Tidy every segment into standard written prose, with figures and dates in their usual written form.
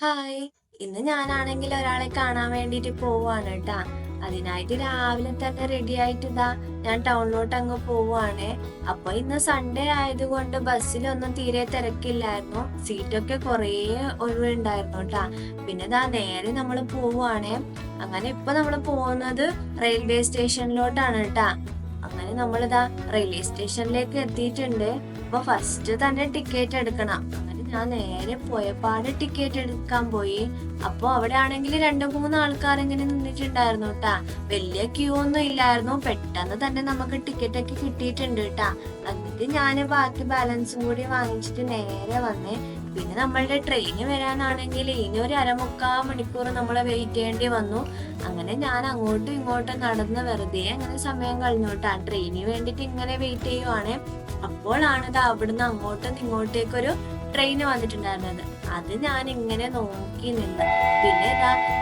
Hi. ഇന്ന് ഞാനാണെങ്കിൽ ഒരാളെ കാണാൻ വേണ്ടിട്ട് പോവാണ് ട്ടാ. അതിനായിട്ട് രാവിലെ തന്നെ റെഡി ആയിട്ട് ഞാൻ ടൗണിലോട്ട് അങ്ങ് പോവാണ്. അപ്പൊ ഇന്ന് സൺഡേ ആയതുകൊണ്ട് ബസ്സിലൊന്നും തീരെ തിരക്കില്ലായിരുന്നു. സീറ്റൊക്കെ കുറേ ഒഴിവുണ്ടായിരുന്നു ട്ടാ. പിന്നെ നേരെ നമ്മൾ പോവാണ്. അങ്ങനെ ഇപ്പൊ നമ്മൾ പോകുന്നത് റെയിൽവേ സ്റ്റേഷനിലോട്ടാണ് ട്ടാ. അങ്ങനെ നമ്മളിതാ റെയിൽവേ സ്റ്റേഷനിലേക്ക് എത്തിയിട്ടുണ്ട്. അപ്പൊ ഫസ്റ്റ് തന്നെ ടിക്കറ്റ് എടുക്കണം. ഞാൻ നേരെ പോയപ്പാട് ടിക്കറ്റ് എടുക്കാൻ പോയി. അപ്പൊ അവിടെ ആണെങ്കിൽ 2-3 ആൾക്കാർ ഇങ്ങനെ നിന്നിട്ടുണ്ടായിരുന്നു കേട്ടാ. വലിയ ക്യൂ ഒന്നും ഇല്ലായിരുന്നു. പെട്ടെന്ന് തന്നെ നമുക്ക് ടിക്കറ്റ് ഒക്കെ കിട്ടിയിട്ടുണ്ട് കേട്ടാ. എന്നിട്ട് ഞാൻ ബാക്കി ബാലൻസും കൂടി വാങ്ങിച്ചിട്ട് നേരെ വന്നേ. പിന്നെ നമ്മളുടെ ട്രെയിന് വരാനാണെങ്കിൽ ഇനി ഒരു 1/4 മണിക്കൂർ നമ്മളെ വെയിറ്റ് ചെയ്യേണ്ടി വന്നു. അങ്ങനെ ഞാൻ അങ്ങോട്ടും ഇങ്ങോട്ടും നടന്ന് വെറുതെ അങ്ങനെ സമയം കഴിഞ്ഞോട്ടാ. ട്രെയിനിന് വേണ്ടിട്ട് ഇങ്ങനെ വെയിറ്റ് ചെയ്യുവാണ്. അപ്പോഴാണ് അവിടുന്ന് അങ്ങോട്ടും ഇങ്ങോട്ടേക്കൊരു ട്രെയിന് വന്നിട്ടുണ്ടായിരുന്നത്. അത് ഞാൻ ഇങ്ങനെ നോക്കി നിന്ന്. പിന്നെ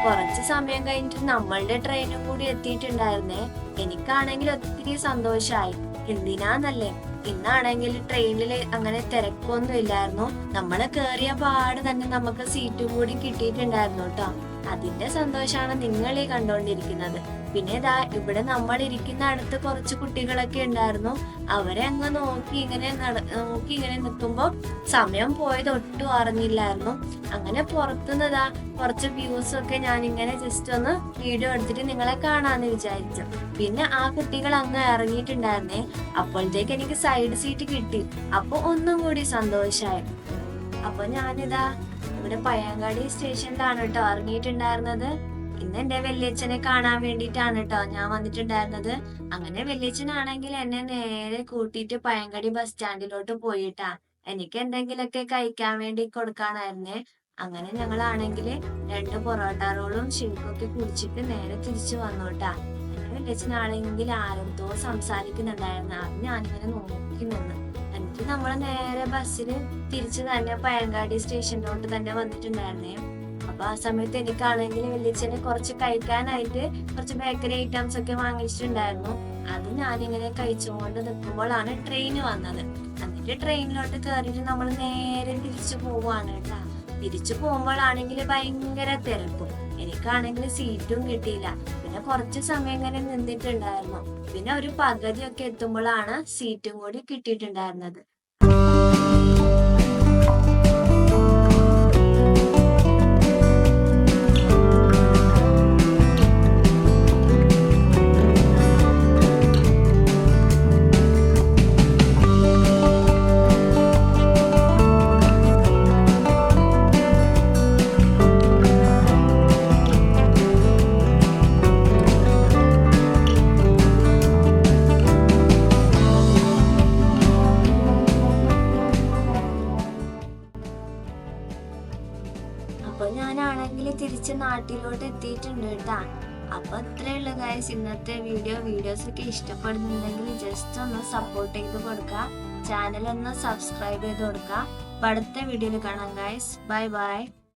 കുറച്ച് സമയം കഴിഞ്ഞിട്ട് നമ്മളുടെ ട്രെയിനും കൂടി എത്തിയിട്ടുണ്ടായിരുന്നേ. എനിക്കാണെങ്കിൽ ഒത്തിരി സന്തോഷായി. എന്തിനാന്നല്ലേ, ഇന്നാണെങ്കിൽ ട്രെയിനിൽ അങ്ങനെ തിരക്കൊന്നും ഇല്ലായിരുന്നു. നമ്മള് കേറിയ പാട് തന്നെ നമുക്ക് സീറ്റും കൂടി കിട്ടിയിട്ടുണ്ടായിരുന്നു കേട്ടോ. അതിന്റെ സന്തോഷാണ് നിങ്ങൾ ഈ കണ്ടോണ്ടിരിക്കുന്നത്. പിന്നെ ഇവിടെ നമ്മൾ ഇരിക്കുന്ന അടുത്ത് കുറച്ച് കുട്ടികളൊക്കെ ഉണ്ടായിരുന്നു. അവരെ അങ്ങ് നോക്കി ഇങ്ങനെ നിൽക്കുമ്പോ സമയം പോയത് ഒട്ടും അറിഞ്ഞില്ലായിരുന്നു. അങ്ങനെ പുറത്തുനിന്ന് കുറച്ച് വ്യൂസ് ഒക്കെ ഞാൻ ഇങ്ങനെ ജസ്റ്റ് ഒന്ന് വീഡിയോ എടുത്തിട്ട് നിങ്ങളെ കാണാന്ന് വിചാരിച്ചു. പിന്നെ ആ കുട്ടികൾ അങ്ങ് ഇറങ്ങിയിട്ടുണ്ടായിരുന്നേ. അപ്പോഴത്തേക്ക് എനിക്ക് സൈഡ് സീറ്റ് കിട്ടി. അപ്പൊ ഒന്നും കൂടി സന്തോഷായി. അപ്പൊ ഇവിടെ പയ്യങ്ങാടി സ്റ്റേഷനിലാണ് കേട്ടോ ഇറങ്ങിയിട്ടുണ്ടായിരുന്നത്. ഇന്ന് എന്റെ വല്യച്ഛനെ കാണാൻ വേണ്ടിയിട്ടാണ് കേട്ടോ ഞാൻ വന്നിട്ടുണ്ടായിരുന്നത്. അങ്ങനെ വല്യച്ഛനാണെങ്കിൽ എന്നെ നേരെ കൂട്ടിയിട്ട് പയ്യങ്ങാടി ബസ് സ്റ്റാൻഡിലോട്ട് പോയിട്ടാ. എനിക്ക് എന്തെങ്കിലുമൊക്കെ കഴിക്കാൻ വേണ്ടി കൊടുക്കാനായിരുന്നേ. അങ്ങനെ ഞങ്ങളാണെങ്കിൽ 2 പൊറോട്ട റോളും ഷേക്കൊക്കെ കുടിച്ചിട്ട് നേരെ തിരിച്ചു വന്നോട്ടാ. എന്റെ വല്യച്ഛനാണെങ്കിൽ ആരോടോ സംസാരിക്കുന്നുണ്ടായിരുന്നു. അത് ഞാനിങ്ങനെ നോക്കി നിന്ന്. എന്നിട്ട് നമ്മൾ നേരെ ബസ്സിൽ തിരിച്ചു തന്നെ പയ്യങ്ങാടി സ്റ്റേഷനിലോട്ട് തന്നെ വന്നിട്ടുണ്ടായിരുന്നേ. അപ്പൊ ആ സമയത്ത് എനിക്കാണെങ്കിൽ വല്യച്ഛന് കുറച്ച് കഴിക്കാനായിട്ട് കുറച്ച് ബേക്കറി ഐറ്റംസ് ഒക്കെ വാങ്ങിച്ചിട്ടുണ്ടായിരുന്നു. അത് ഞാനിങ്ങനെ കഴിച്ചുകൊണ്ട് നിൽക്കുമ്പോഴാണ് ട്രെയിന് വന്നത്. എന്നിട്ട് ട്രെയിനിലോട്ട് കയറിയിട്ട് നമ്മൾ നേരെ തിരിച്ചു പോവാണ് കേട്ടാ. തിരിച്ചു പോകുമ്പോഴാണെങ്കിൽ ഭയങ്കര തിരക്കും. എനിക്കാണെങ്കിൽ സീറ്റും കിട്ടിയില്ല. പിന്നെ കുറച്ച് സമയം ഇങ്ങനെ നിന്നിട്ടുണ്ടായിരുന്നു. പിന്നെ ഒരു പകുതിയൊക്കെ എത്തുമ്പോഴാണ് സീറ്റും കൂടി കിട്ടിയിട്ടുണ്ടായിരുന്നത്. അപ്പൊ ഞാനാണെങ്കിൽ തിരിച്ച് നാട്ടിലോട്ട് എത്തിയിട്ടുണ്ട് കേട്ടാ. അപ്പൊ അത്രയുള്ള ഗൈസ് ഇന്നത്തെ വീഡിയോസ് ഒക്കെ ഇഷ്ടപ്പെടുന്നുണ്ടെങ്കിൽ ജസ്റ്റ് ഒന്ന് സപ്പോർട്ട് ചെയ്ത് കൊടുക്കുക. ചാനൽ ഒന്ന് സബ്സ്ക്രൈബ് ചെയ്ത് കൊടുക്കുക. അടുത്ത വീഡിയോയിൽ കാണാം ഗൈസ്. Bye bye.